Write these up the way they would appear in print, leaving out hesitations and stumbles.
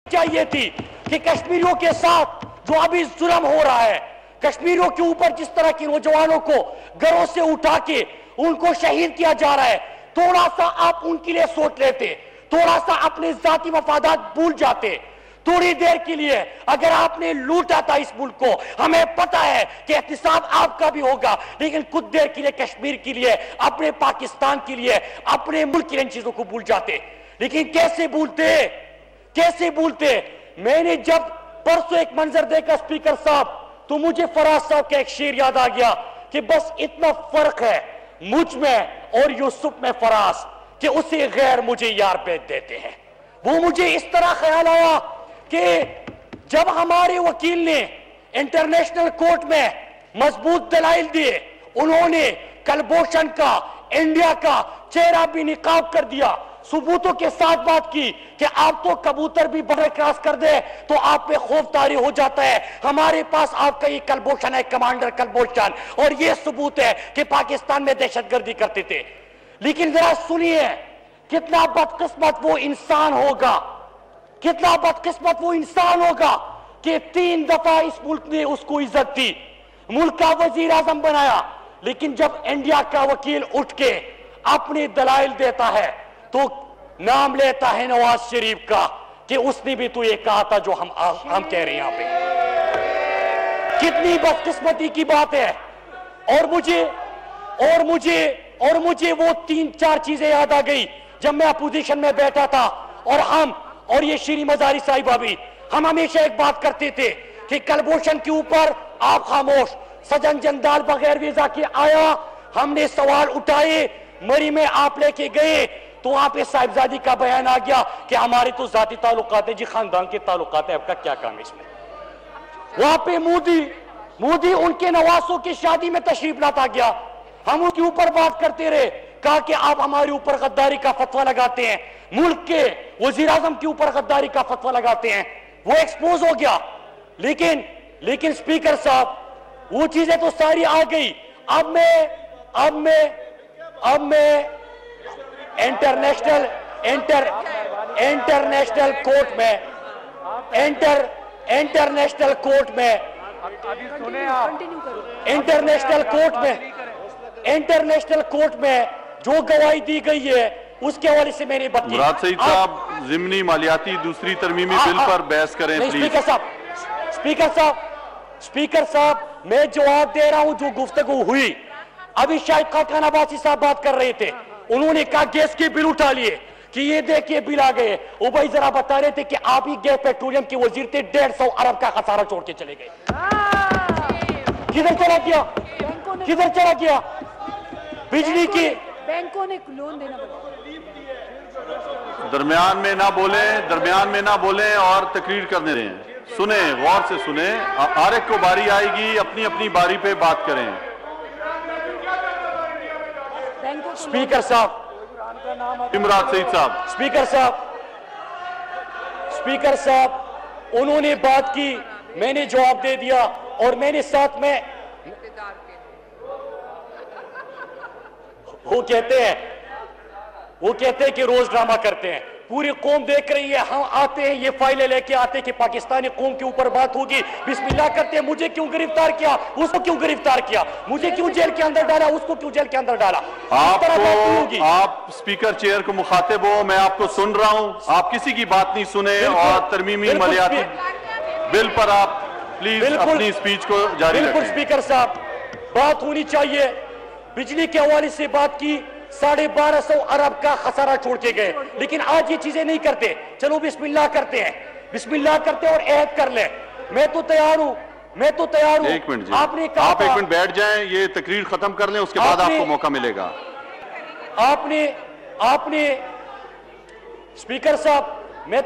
چاہیے تھی کہ کشمیریوں کے ساتھ جو ابھی ظلم ہو رہا ہے، کشمیریوں کے اوپر جس طرح کی نوجوانوں کو گھروں سے اٹھا کے ان کو شہید کیا جا رہا ہے، تھوڑا سا آپ ان کے لیے سوچ لیتے، تھوڑا سا اپنے ذاتی مفادات بھول جاتے، تھوڑی دیر کے لیے اگر آپ نے لوٹا تھا اس ملک کو، ہمیں پتا ہے کہ احتساب آپ کا بھی ہوگا، لیکن کچھ دیر کے لیے کشمیر کے لیے، اپنے پاکستان کے لیے، اپنے ملک کے لیے ان چیزوں کو بھول جاتے۔ لیکن کیسے بھولتے؟ میں نے جب پرسوں ایک منظر دیکھا سپیکر صاحب، تو مجھے فراز صاحب کا ایک شعر یاد آ گیا کہ بس اتنا فرق ہے مجھ میں اور یوسف میں فراز کہ اسے غیر مجھے یار بیچ دیتے ہیں۔ وہ مجھے اس طرح خیال آیا کہ جب ہمارے وکیل نے انٹرنیشنل کورٹ میں مضبوط دلائل دیے، انہوں نے کلبھوشن کا، انڈیا کا چہرہ بھی نقاب کر دیا، ثبوتوں کے ساتھ بات کی کہ آپ تو کبوتر بھی بارڈر کراس کر دے تو آپ پہ خوف طاری ہو جاتا ہے، ہمارے پاس آپ کا یہ کلبھوشن ہے، کمانڈر کلبھوشن، اور یہ ثبوت ہے کہ پاکستان میں دہشت گردی کرتے تھے۔ لیکن ذرا سنیے، کتنا بدقسمت وہ انسان ہوگا، کتنا بدقسمت وہ انسان ہوگا کہ 3 دفعہ اس ملک نے اس کو عزت دی، ملک کا وزیر اعظم بنایا، لیکن جب انڈیا کا وکیل اٹھ کے اپنے دلائل دیتا ہے تو نام لیتا ہے نواز شریف کا کہ اس نے بھی تو یہ کہا تھا جو ہم کہہ رہے ہیں یہاں پہ۔ کتنی بدقسمتی کی بات ہے۔ اور مجھے وہ 3-4 چیزیں یاد آ گئی جب میں اپوزیشن میں بیٹھا تھا، اور یہ شیریں مزاری صاحبہ بھی، ہم ہمیشہ ایک بات کرتے تھے کہ کلبھوشن کے اوپر آپ خاموش، سجن جندال بغیر ویزا کے آیا، ہم نے سوال اٹھائے، مری میں آپ لے کے گئے تو وہاں پہ صاحبزادی کا بیان آ گیا کہ ہمارے تو ذاتی تعلقات ہیں، جی خاندان کے تعلقات ہیں، آپ کا کیا کام ہے اس میں؟ وہاں پہ مودی ان کے نواسوں کی شادی میں تشریف لاتا گیا، ہم ان کے اوپر بات کرتے رہے، کہا کہ آپ ہمارے اوپر غداری کا فتویٰ لگاتے ہیں، ملک کے وزیر اعظم کے اوپر غداری کا فتویٰ لگاتے ہیں، وہ ایکسپوز ہو گیا۔ لیکن سپیکر صاحب، وہ چیزیں تو ساری آ گئی، اب میں انٹرنیشنل کورٹ میں جو گواہی دی گئی ہے اس کے حوالے سے میں نے بات کی۔ مراد سعید صاحب، ضمنی مالیاتی دوسری ترمیمی بل پر بحث کریں پلیز۔ سپیکر صاحب، میں جواب دے رہا ہوں جو گفتگو ہوئی۔ ابھی شاہد خاقان عباسی صاحب بات کر رہے تھے، انہوں نے کہا گیس کے بل اٹھا لیے کہ یہ دیکھئے بل آ گئے، وہ بھائی ذرا بتا رہے تھے کہ آپ ہی گیس پیٹرولیم کے وزیر تھے، 150 ارب کا خسارہ چھوڑ کے چلے گئے۔ کدھر چلا گیا بجلی کی؟ بینکوں نے لون دینا پڑا۔ درمیان میں نہ بولیں اور تقریر کرنے دیں، سنیں، غور سے سنیں، عارق کو باری آئے گی، اپنی باری پہ بات کریں۔ سپیکر صاحب، مراد سعید صاحب، سپیکر صاحب، انہوں نے بات کی، میں نے جواب دے دیا، اور میں نے ساتھ میں وہ کہتے ہیں کہ روز ڈرامہ کرتے ہیں، پوری قوم دیکھ رہی ہے، ہم آتے ہیں، یہ فائلیں لے کے آتے ہیں کہ پاکستانی قوم کے اوپر بات ہوگی، بسم اللہ کرتے ہیں، مجھے کیوں گرفتار کیا، اس کو کیوں گرفتار کیا، مجھے کیوں جیل کے اندر ڈالا، اس کو کیوں جیل کے اندر ڈالا۔ آپ سپیکر چیئر کو مخاطب ہو، میں آپ کو سن رہا ہوں، آپ کسی کی بات نہیں سنیں، اور ترمیمی مالیاتی بل پر آپ پلیز اپنی سپیچ کو جاری رکھیں۔ بالکل سپیکر صاحب، بات ہونی چاہیے، بجلی کے حوالے سے بات کی، 1250 ارب کا خسارہ چھوڑ کے گئے، لیکن آج یہ چیزیں نہیں کرتے، چلو بسم اللہ کرتے ہیں، اور عہد کر لیں، میں تو تیار ہوں۔ ایک منٹ جی، آپ 1 منٹ بیٹھ جائیں، یہ تقریر ختم کر لیں، اس کے بعد آپ کو موقع ملے گا۔ آپ نے سپیکر صاحب، میں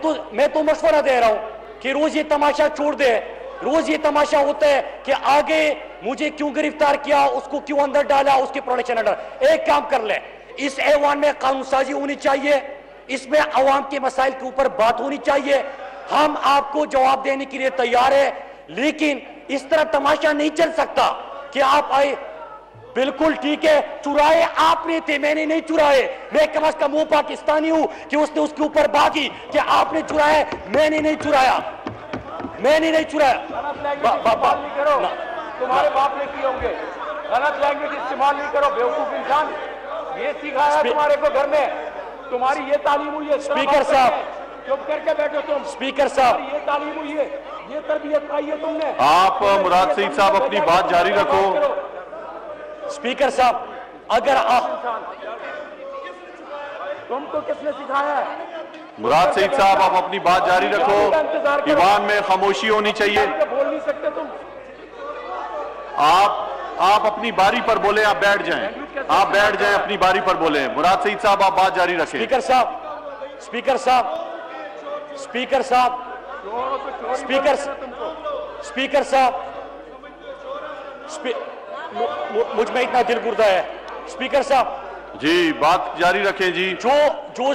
تو مشورہ دے رہا ہوں کہ روز یہ تماشا چھوڑ دے، روز یہ تماشا ہوتا ہے کہ آگے مجھے کیوں گرفتار کیا، اس کو کیوں اندر ڈالا، اس کے پروڈکشن انڈر، ایک کام کر لیں، اس ایوان میں قانون سازی ہونی چاہیے، اس میں عوام کے مسائل کے اوپر بات ہونی چاہیے، ہم آپ کو جواب دینے کے لیے تیار ہیں، لیکن اس طرح تماشا نہیں چل سکتا کہ آپ آئے بالکل ٹھیک ہے, چرائے آپ نے تھے, میں نے نہیں چرائے. میں کم از کم وہ پاکستانی ہوں کہ اس نے اس کے اوپر بات کی کہ آپ نے چرایا, میں نے نہیں چرایا, میں نے نہیں چرایا. تمہارے باپ نے کیے ہوں گے, غلط لینگویج استعمال نہیں کرو بیوقوف انسان. یہ سکھایا تمہارے کو گھر میں, تمہاری یہ تعلیم ہوئی ہے. اسپیکر صاحب, چپ کر کے بیٹھو تم. اسپیکر صاحب, یہ تعلیم ہوئی ہے, یہ تربیت پائی ہے تم نے. آپ مراد سعید صاحب اپنی بات جاری رکھو. اسپیکر صاحب, اگر تم کو کس نے سکھایا ہے؟ مراد سعید صاحب آپ اپنی بات جاری رکھو, ایوان میں خاموشی ہونی چاہیے. بول نہیں سکتے تم. آپ اپنی باری پر بولیں, آپ بیٹھ جائیں, آپ بیٹھ جائیں, اپنی باری پر بولیں. مراد سعید صاحب آپ بات جاری رکھیں. اسپیکر صاحب, اسپیکر صاحب, اسپیکر صاحب, اسپیکر صاحب, مجھ میں اتنا دل گردہ ہے. اسپیکر صاحب جی بات جاری رکھیں. جی جو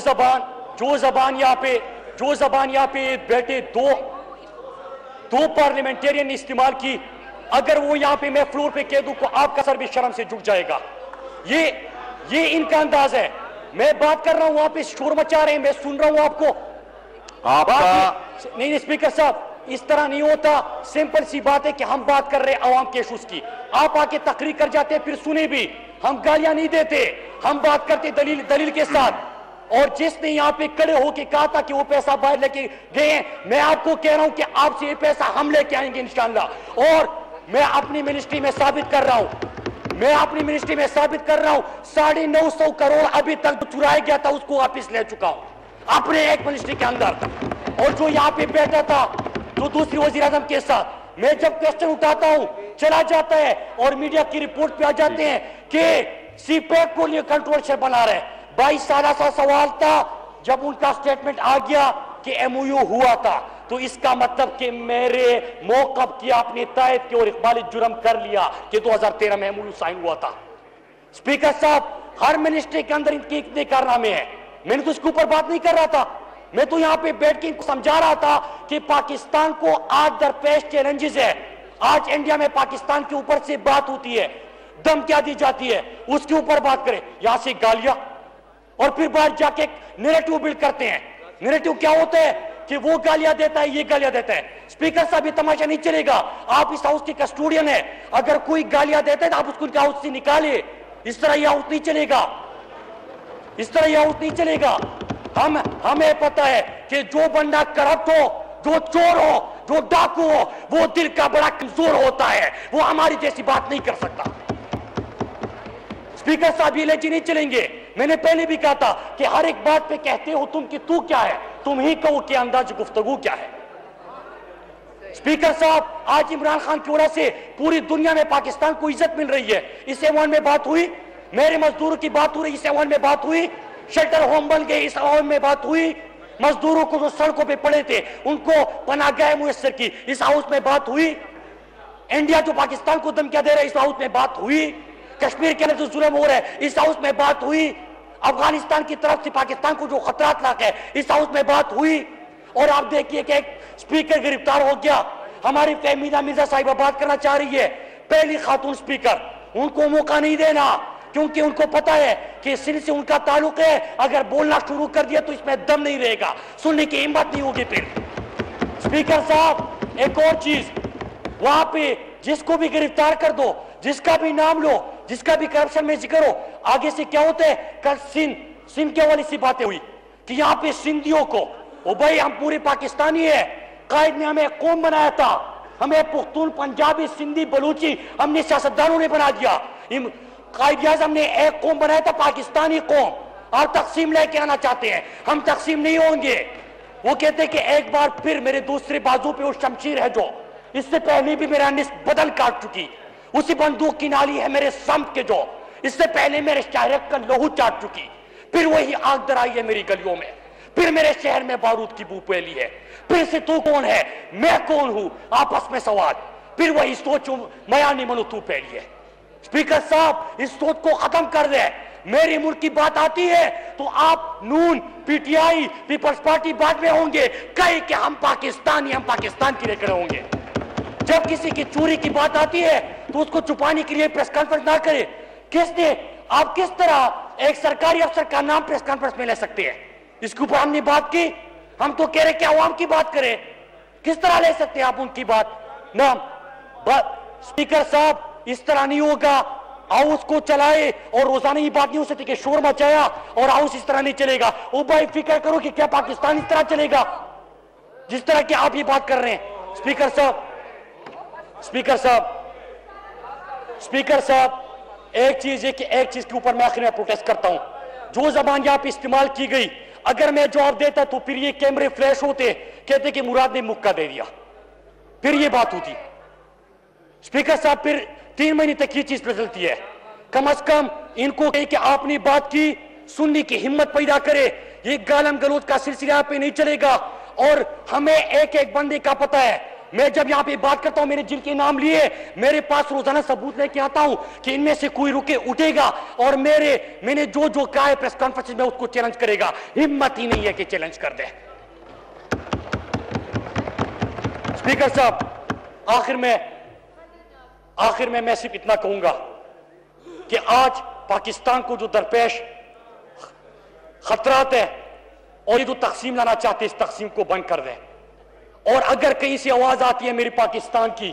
زبان یہاں پہ بیٹھے دو پارلیمنٹیرین نے استعمال کی, اگر وہ یہاں پہ میں فلور پہ کہہ دوں کو آپ کا سر بھی شرم سے جھک جائے گا. یہ ان کا انداز ہے. میں بات کر رہا ہوں, وہاں پہ شور مچا رہے ہیں, میں سن رہا ہوں آپ کو. نہیں اسپیکر صاحب, اس طرح نہیں ہوتا. سمپل سی بات ہے کہ ہم بات کر رہے ہیں عوام کے ایشوز کی, آپ آ کے تقریر کر جاتے پھر سنیں بھی. ہم گالیاں نہیں دیتے, ہم بات کرتے دلیل کے ساتھ. اور جس نے یہاں پہ کھڑے ہو کے کہا تھا کہ وہ پیسہ باہر لے کے گئے ہیں, میں آپ کو کہہ رہا ہوں کہ آپ سے یہ پیسہ ہم لے کے آئیں گے انشاءاللہ. اور میں اپنی منسٹری میں ثابت کر رہا ہوں, 950 کروڑ ابھی تک چرایا گیا تھا اس کو واپس لے چکا ہوں اپنے ایک منسٹری کے اندر. اور جو یہاں پہ بیٹھا تھا جو دوسری وزیر اعظم کے ساتھ, میں جب کوسچن اٹھاتا ہوں چلا جاتا ہے اور میڈیا کی رپورٹ پہ آ جاتے ہیں کہ سی پیک کو لیے کنٹروورشل بنا رہے. 22 سالہ سا سوال تھا, جب ان کا سٹیٹمنٹ آ گیا کہ ایم او یو ہوا تھا, تو اس کا مطلب کہ میرے موقف کی آپ نے تائید کی اور اقبال جرم کر لیا کہ 2013 میں ایم او یو سائن ہوا تھا. اسپیکر صاحب, ہر منسٹری کے اندر ان کے اتنے کارنامے ہیں. میں نے تو اس کے اوپر بات نہیں کر رہا تھا, میں تو یہاں پہ بیٹھ کے ان کو سمجھا رہا تھا کہ پاکستان کو آج درپیش چیلنجز ہے. آج انڈیا میں پاکستان کے اوپر سے بات ہوتی ہے, دم کیا دی جاتی ہے, اس کے اوپر بات کریں. یہاں سے گالیاں, اور پھر باہر جا کے نیریٹو بلڈ کرتے ہیں. نیریٹو کیا ہوتا ہے کہ وہ گالیاں دیتا ہے, یہ گالیاں دیتا ہے. اسپیکر صاحب یہ تماشا نہیں چلے گا, آپ اس ہاؤس کے کسٹوڈین ہیں, اگر کوئی گالیاں دیتا ہے تو آپ اس کو ہاؤس سے نکالے. اس طرح یہ ہاؤس نہیں چلے گا, اس طرح یہ ہاؤس نہیں چلے گا. ہمیں پتا ہے کہ جو بندہ کرپٹ ہو, جو چور ہو, جو ڈاکو ہو, وہ دل کا بڑا کمزور ہوتا ہے, وہ ہماری جیسی بات نہیں کر سکتا. اسپیکر صاحب یہ لیجی نہیں چلیں گے. میں نے پہلے بھی کہا تھا کہ ہر ایک بات پہ کہتے ہو تم کہ تو کیا ہے, تم ہی کہو کہ انداز گفتگو کیا ہے. اسپیکر صاحب, آج عمران خان کی وجہ سے پوری دنیا میں پاکستان کو عزت مل رہی ہے. اس ایوان میں بات ہوئی, میرے مزدوروں کی بات ہو رہی, اس ایوان میں بات ہوئی. شیلٹر ہوم بن گئے, اس ایوان میں بات ہوئی. مزدوروں کو جو سڑکوں پہ پڑے تھے ان کو پناہ گاہ میسر کی, اس ہاؤس میں بات ہوئی. انڈیا جو پاکستان کو دھمکیاں دے رہا ہے, اس ہاؤس میں بات ہوئی. کشمیر کے اندر جو ظلم ہو رہا ہے, اس ہاؤس میں بات ہوئی. افغانستان کی طرف سے پاکستان کو جو خطرات لاحق ہے, اس ہاؤس میں بات ہوئی. اور آپ دیکھیے کہ ایک سپیکر گرفتار ہو گیا. ہماری فہمیدہ مرزا صاحبہ بات کرنا چاہ رہی ہے, پہلی خاتون سپیکر, ان کو موقع نہیں دینا, کیونکہ ان کو پتا ہے کہ سندھ سے ان کا تعلق ہے. اگر بولنا شروع کر دیا تو اس میں دم نہیں رہے گا, سننے کی ہمت نہیں ہوگی. پھر سپیکر صاحب ایک اور چیز, وہاں پہ جس کو بھی گرفتار کر دو, جس کا بھی نام لو, جس کا بھی کرپشن میں ذکر ہو, آگے سے کیا ہوتا ہے. کل سندھ کے والی سی باتیں ہوئی کہ یہاں پہ سندھیوں کو, او بھائی ہم پورے پاکستانی ہیں, قائد نے ہمیں قوم بنایا تھا, ہمیں پختون, پنجابی, سندھی, بلوچی ہم نے سیاستدانوں نے بنا دیا. قائد اعظم نے ایک قوم بنایا تھا, پاکستانی قوم. آپ تقسیم لے کے آنا چاہتے ہیں, ہم تقسیم نہیں ہوں گے. وہ کہتے کہ ایک بار پھر میرے دوسرے بازو پہ وہ شمشیر ہے جو اس سے پہلے بھی میرا نصف بدن کاٹ چکی, اسی بندوق کی نالی ہے میرے سمت کے جو اس سے پہلے میرے شہر کا لہو چاٹ چکی. پھر وہی آگ درائی ہے میری گلیوں میں, پھر میرے شہر میں بارود کی بو پھیلی ہے. پھر سے تو کون ہے, میں کون ہوں, آپس میں سوال. پھر وہی سوچوں میاں نہیں منو تو پھیلی ہے. اسپیکر صاحب اس سوچ کو ختم کر دے. میری ملک کی بات آتی ہے تو آپ نون, P T I, people's party بعد میں ہوں گے, کہیں کہ ہم پاکستانی, ہم پاکستان کے لیے کھڑے ہوں گے. جب کسی کی چوری کی بات آتی ہے تو اس کو چھپانے کے لیے پریس کانفرنس نہ کرے. کس نے آپ کس طرح ایک سرکاری افسر کا نام پریس کانفرنس میں لے سکتے ہیں؟ اس کے اوپر ہم نے بات کی. ہم تو کہہ رہے کہ عوام کی بات کریں. کس طرح لے سکتے ہیں آپ ان کی بات؟ نہ اسپیکر صاحب اس طرح نہیں ہوگا. ہاؤس کو چلائے اور روزانہ یہ بات نہیں ہو سکتی کہ شور مچایا اور ہاؤس اس طرح نہیں چلے گا. او بھائی فکر کرو کہ کیا پاکستان اس طرح چلے گا جس طرح کہ آپ یہ بات کر رہے ہیں؟ اسپیکر صاحب ایک چیز ہے کہ ایک چیز کے اوپر میں آخر میں پروٹیسٹ کرتا ہوں. جو زبان یہاں پہ استعمال کی گئی, اگر میں جواب دیتا تو پھر یہ کیمرے فلیش ہوتے, کہتے کہ مراد نے مکہ دے دیا, پھر یہ بات ہوتی. اسپیکر صاحب پھر 3 مہینے تک یہ چیز بدلتی ہے. کم از کم ان کو کہے کہ آپ نے بات کی, سننے کی ہمت پیدا کرے. یہ گالم گلوچ کا سلسلہ پہ نہیں چلے گا. اور ہمیں ایک ایک بندے کا پتہ ہے. میں جب یہاں پہ بات کرتا ہوں میرے جن کے نام لیے, میرے پاس روزانہ ثبوت لے کے آتا ہوں کہ ان میں سے کوئی رکے اٹھے گا اور میں نے جو کہا ہے پریس کانفرنس میں اس کو چیلنج کرے گا. ہمت ہی نہیں ہے کہ چیلنج کر دے. اسپیکر صاحب آخر میں صرف اتنا کہوں گا کہ آج پاکستان کو جو درپیش خطرات ہے اور یہ جو تقسیم لانا چاہتے اس تقسیم کو بند کر دیں. اور اگر کہیں سے آواز آتی ہے میری پاکستان کی,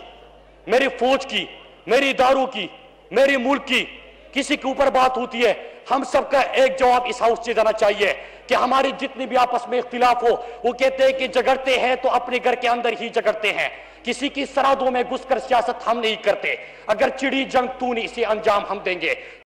میری فوج کی, میری اداروں کی, میری ملک کی, کسی کے اوپر بات ہوتی ہے, ہم سب کا ایک جواب اس ہاؤس سے جانا چاہیے کہ ہمارے جتنے بھی آپس میں اختلاف ہو, وہ کہتے ہیں کہ جگڑتے ہیں تو اپنے گھر کے اندر ہی جگڑتے ہیں, کسی کی سرحدوں میں گھس کر سیاست ہم نہیں کرتے. اگر چڑی جنگ تو نہیں, اسے انجام ہم دیں گے.